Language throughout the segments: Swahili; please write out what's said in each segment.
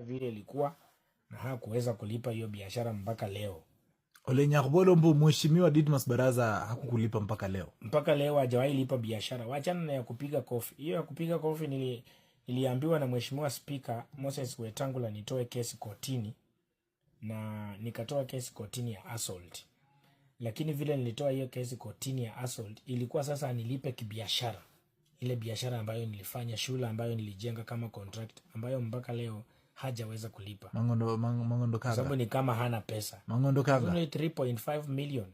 vile ilikuwa na hakuweza kulipa hiyo biashara mpaka leo. Ole Nyakubolo mbu mheshimiwa Didmus Baraza hakukulipa mpaka leo. Mpaka leo hajawahi lipa biashara. Wachana na ya kupiga kofi. Hiyo ya kupiga kofi niliambiwa na mheshimiwa Speaker Moses Wetangula nitoe kesi kotini, na nikatoa kesi kotini ya assault. Lakini vile nilitoa hiyo kesi kotini ya assault, ilikuwa sasa nilipe kibiashara. Ile biashara ambayo nilifanya, shule ambayo nilijenga kama contract, ambayo mpaka leo hajaweza kulipa. Mangondo kaga. Sababu ni kama hana pesa. Mangondo kaga. Only 3.5 million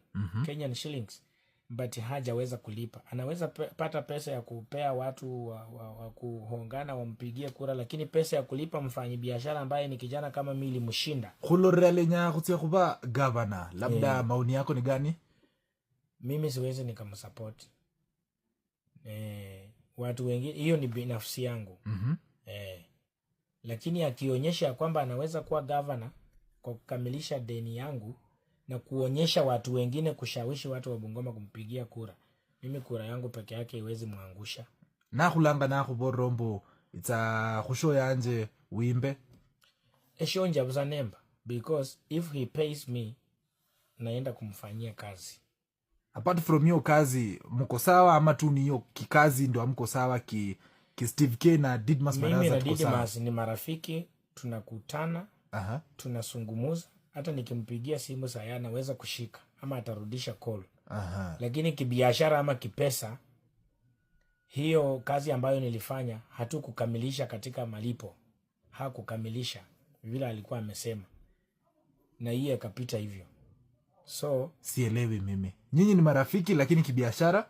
Kenyan shillings. But hajaweza kulipa. Anaweza pata pesa ya kupea watu wa kuhongana wampigie kura, lakini pesa ya kulipa mfanyi biashara ambaye ni kijana kama mimi mshinda. Khulorele nya kutia kuba governor. Labda maoni yako ni gani? Mimi siwezi nikamsupport. Watu wengine, hiyo ni binafsi yangu. Lakini akionyesha kwamba anaweza kuwa governor kwa kukamilisha deni yangu na kuonyesha watu wengine, kushawishi watu wa Bungoma kumpigia kura, mimi kura yangu peke yake iwezi muangusha. Na khulanga na khuborombo itsa khusho yanje wimbe eshonja buzanemba, because if he pays me naenda kumfanyia kazi. Apart from hiyo kazi mko sawa ama tu ni hiyo kikazi ndio amko sawa ki Steve K na Didmus Baraza? Mimi na Didmus ni marafiki, tunakutana, tunasungumuza. Hata nikimpigia simu saa naweza kushika ama atarudisha call. Lakini kibiashara ama kipesa, hiyo kazi ambayo nilifanya hatukukamilisha katika malipo. Hakukamilisha vile alikuwa amesema, na hiyo ikapita hivyo. So sielewi mimi. Nyinyi ni marafiki lakini kibiashara?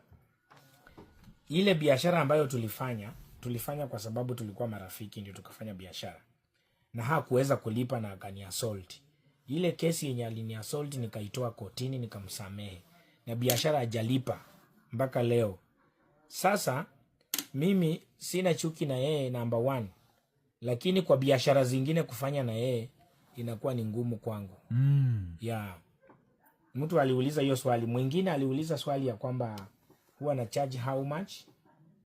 Ile biashara ambayo tulifanya kwa sababu tulikuwa marafiki ndio tukafanya biashara. Na hakuweza kulipa na akani assault. Ile kesi yenye alini assault nikaitoa kotini, nikamsamehe. Na biashara hajalipa mpaka leo. Sasa mimi sina chuki na yeye number 1. Lakini kwa biashara zingine kufanya na yeye inakuwa ni ngumu kwangu. Mtu aliuliza hiyo swali. Mwingine aliuliza swali ya kwamba huwa na charge how much.